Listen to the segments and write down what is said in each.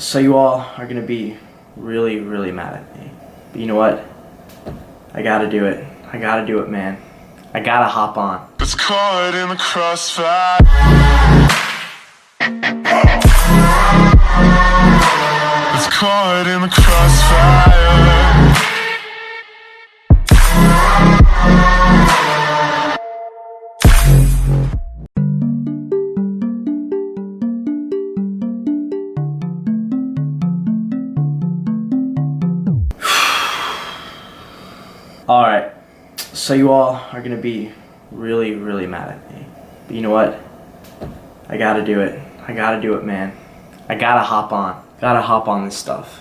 So you all are gonna be really, really mad at me. But you know what? I gotta do it. I gotta do it, man. I gotta hop on. It's caught in the crossfire. It's caught in the crossfire. Alright, so you all are gonna be really, really mad at me. But you know what? I gotta do it. I gotta do it, man. I gotta hop on. Gotta hop on this stuff.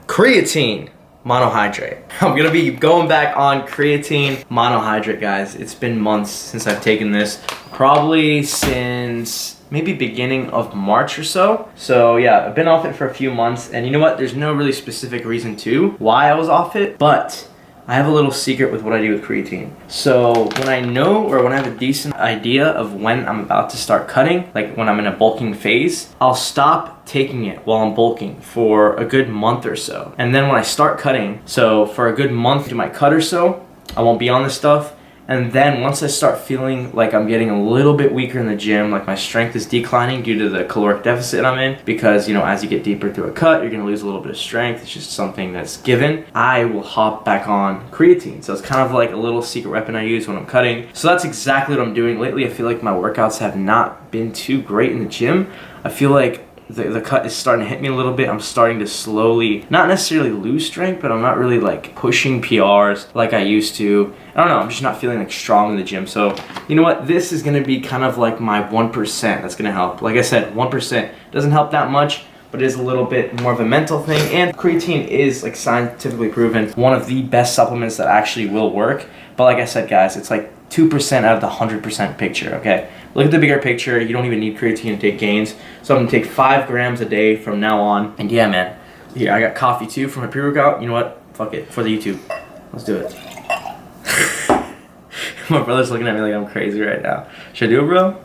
Creatine monohydrate. I'm gonna be going back on creatine monohydrate, guys. It's been months since I've taken this. Probably since maybe beginning of March or so. So yeah, I've been off it for a few months, and you know what? There's no really specific reason to why I was off it, but I have a little secret with what I do with creatine. So when I know, or when I have a decent idea of when I'm about to start cutting, like when I'm in a bulking phase, I'll stop taking it while I'm bulking for a good month or so. And then when I start cutting, so for a good month to my cut or so, I won't be on this stuff. And then once I start feeling like I'm getting a little bit weaker in the gym, like my strength is declining due to the caloric deficit I'm in, because you know, as you get deeper through a cut, you're gonna lose a little bit of strength. It's just something that's given. I will hop back on creatine. So it's kind of like a little secret weapon I use when I'm cutting. So that's exactly what I'm doing lately. I feel like my workouts have not been too great in the gym. I feel like the cut is starting to hit me a little bit. I'm starting to slowly, not necessarily lose strength, but I'm not really like pushing PRs like I used to. I don't know, I'm just not feeling like strong in the gym. So you know what, this is gonna be kind of like my 1% that's gonna help. Like I said, 1% doesn't help that much, but it is a little bit more of a mental thing. And creatine is like scientifically proven one of the best supplements that actually will work. But like I said, guys, it's like 2% out of the 100% picture, okay? Look at the bigger picture. You don't even need creatine to take gains. So I'm gonna take 5 grams a day from now on. And yeah, man, here, I got coffee too for my pre-workout. You know what? Fuck it, for the YouTube. Let's do it. My brother's looking at me like I'm crazy right now. Should I do it, bro?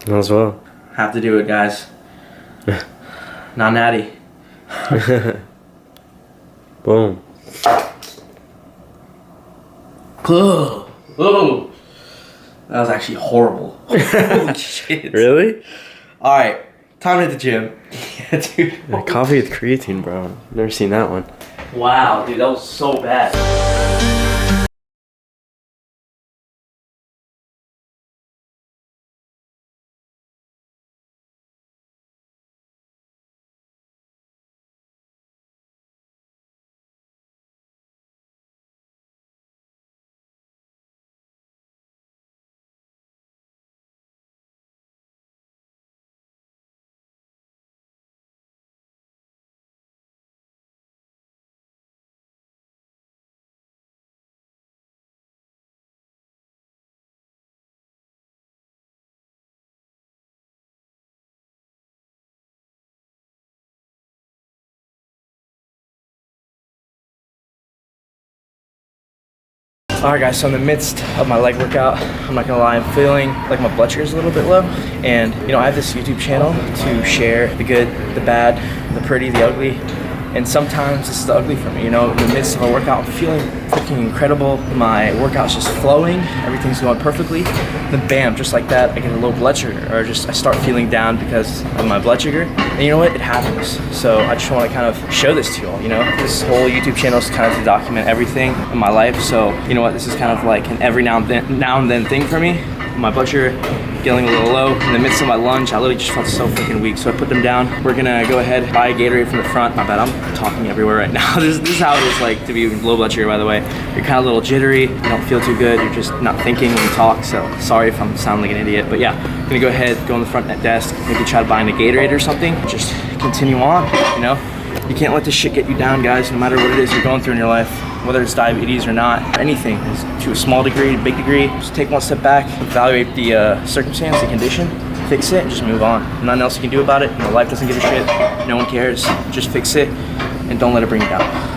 Might as well. Have to do it, guys. Not natty. Boom. Oh, oh, that was actually horrible. Holy shit. Really? All right, time to hit the gym. Yeah, dude. Yeah, coffee with creatine, bro. Never seen that one. Wow, dude, that was so bad. Alright guys, so in the midst of my leg workout, I'm not gonna lie, I'm feeling like my blood sugar is a little bit low. And you know, I have this YouTube channel to share the good, the bad, the pretty, the ugly. And sometimes this is the ugly for me, you know, in the midst of a workout, I'm feeling freaking incredible. My workout's just flowing, everything's going perfectly. Then bam, just like that, I get a low blood sugar, or just I start feeling down because of my blood sugar. And you know what, it happens. So I just wanna kind of show this to you all, you know. This whole YouTube channel is kind of to document everything in my life. So you know what, this is kind of like an every now and then thing for me. My blood sugar getting a little low. In the midst of my lunge, I literally just felt so freaking weak, so I put them down. We're gonna go ahead, buy a Gatorade from the front. My bad, I'm talking everywhere right now. This is how it is like to be low blood sugar, by the way. You're kind of a little jittery, you don't feel too good, you're just not thinking when you talk, so sorry if I'm sounding like an idiot. But yeah, I'm gonna go ahead, go on the front desk, maybe try to buy a Gatorade or something. Just continue on, you know? You can't let this shit get you down, guys, no matter what it is you're going through in your life. Whether it's diabetes or not, or anything, to a small degree, big degree, just take one step back, evaluate the circumstance, the condition, fix it, and just move on. Nothing else you can do about it. You know, life doesn't give a shit. No one cares. Just fix it, and don't let it bring you down.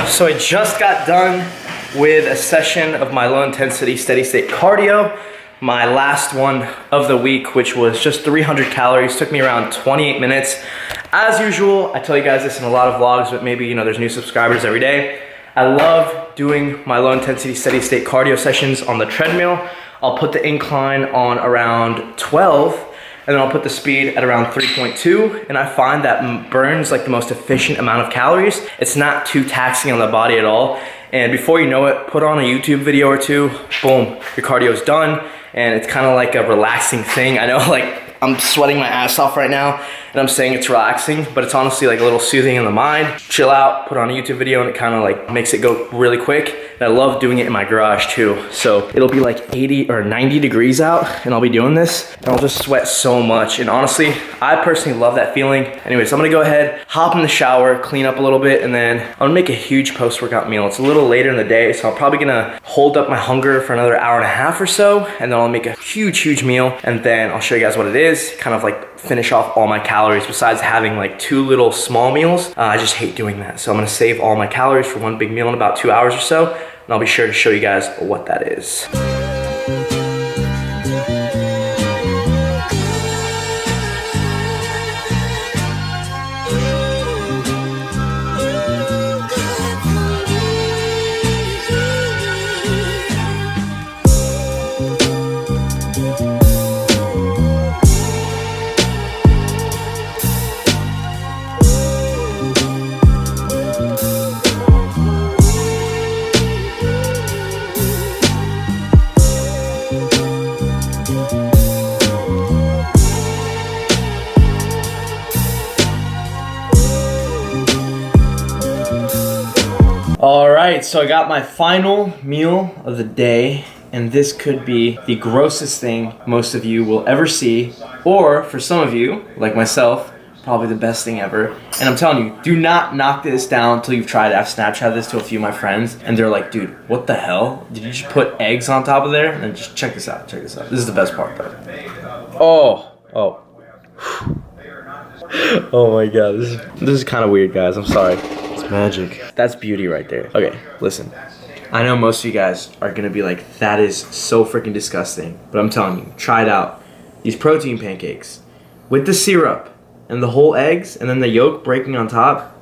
So I just got done with a session of my low intensity steady state cardio. My last one of the week, which was just 300 calories, took me around 28 minutes. As usual, I tell you guys this in a lot of vlogs, but maybe there's new subscribers every day. I love doing my low intensity steady state cardio sessions on the treadmill. I'll put the incline on around 12, and then I'll put the speed at around 3.2, and I find that burns like the most efficient amount of calories. It's not too taxing on the body at all. And before you know it, put on a YouTube video or two, boom, your cardio is done. And it's kind of like a relaxing thing. I know, like, I'm sweating my ass off right now, and I'm saying it's relaxing, but it's honestly like a little soothing in the mind. Chill out, put on a YouTube video, and it kind of like makes it go really quick. And I love doing it in my garage too. So it'll be like 80 or 90 degrees out, and I'll be doing this, and I'll just sweat so much. And honestly, I personally love that feeling. Anyways, I'm gonna go ahead, hop in the shower, clean up a little bit, and then I'm gonna make a huge post-workout meal. It's a little later in the day, so I'm probably gonna hold up my hunger for another hour and a half or so, and then I'll make a huge meal, and then I'll show you guys what it is, kind of like finish off all my calories besides having like 2 little small meals. I just hate doing that. So I'm gonna save all my calories for one big meal in about 2 hours or so, and I'll be sure to show you guys what that is. All right, so I got my final meal of the day, and this could be the grossest thing most of you will ever see, or for some of you, like myself, probably the best thing ever. And I'm telling you, do not knock this down until you've tried it. I've Snapchatted this to a few of my friends, and they're like, dude, what the hell? Did you just put eggs on top of there? And then just check this out, check this out. This is the best part though. Oh my God, this is kind of weird, guys, I'm sorry. Magic. That's beauty right there. Okay, listen. I know most of you guys are gonna be like, that is so freaking disgusting. But I'm telling you, try it out. These protein pancakes with the syrup and the whole eggs and then the yolk breaking on top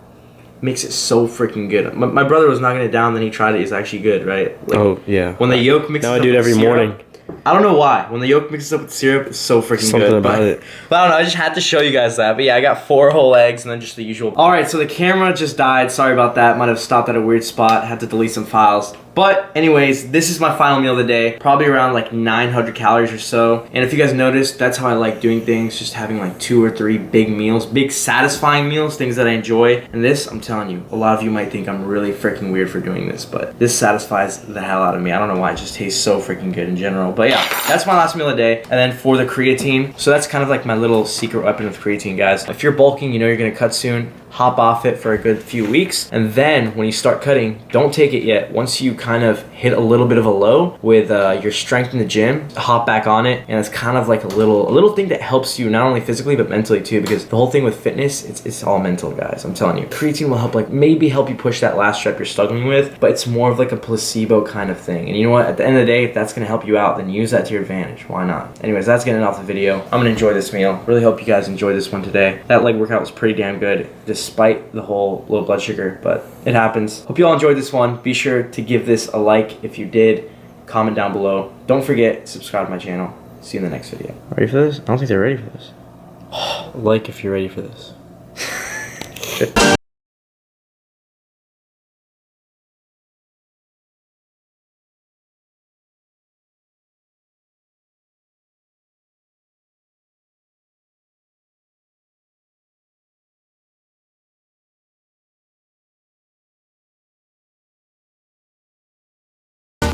makes it so freaking good. My brother was knocking it down, then he tried it. It's actually good, right? Like, oh, yeah. When the yolk mixes now up I do it with every syrup, morning. I don't know why. When the yolk mixes up with syrup, it's so freaking Something good. about it. But I don't know, I just had to show you guys that. But yeah, I got 4 whole eggs and then just the usual. All right, so the camera just died. Sorry about that. Might have stopped at a weird spot. Had to delete some files. But anyways, this is my final meal of the day. Probably around like 900 calories or so. And if you guys noticed, that's how I like doing things. Just having like 2 or 3 big meals. Big satisfying meals, things that I enjoy. And this, I'm telling you, a lot of you might think I'm really freaking weird for doing this. But this satisfies the hell out of me. I don't know why, it just tastes so freaking good in general. But yeah, that's my last meal of the day. And then for the creatine, so that's kind of like my little secret weapon with creatine, guys. If you're bulking, you know you're gonna cut soon. Hop off it for a good few weeks, and then when you start cutting, don't take it yet. Once you kind of hit a little bit of a low with your strength in the gym, hop back on it, and it's kind of like a little thing that helps you not only physically but mentally too, because the whole thing with fitness, it's all mental, guys. I'm telling you, creatine will help, like maybe help you push that last rep you're struggling with, but it's more of like a placebo kind of thing. And you know what? At the end of the day, if that's gonna help you out, then use that to your advantage. Why not? Anyways, that's getting off the video. I'm gonna enjoy this meal. Really hope you guys enjoy this one today. That leg workout was pretty damn good, despite the whole low blood sugar, but it happens. Hope you all enjoyed this one. Be sure to give this a like if you did. Comment down below. Don't forget, subscribe to my channel. See you in the next video. Ready for this? I don't think they're ready for this. Like if you're ready for this.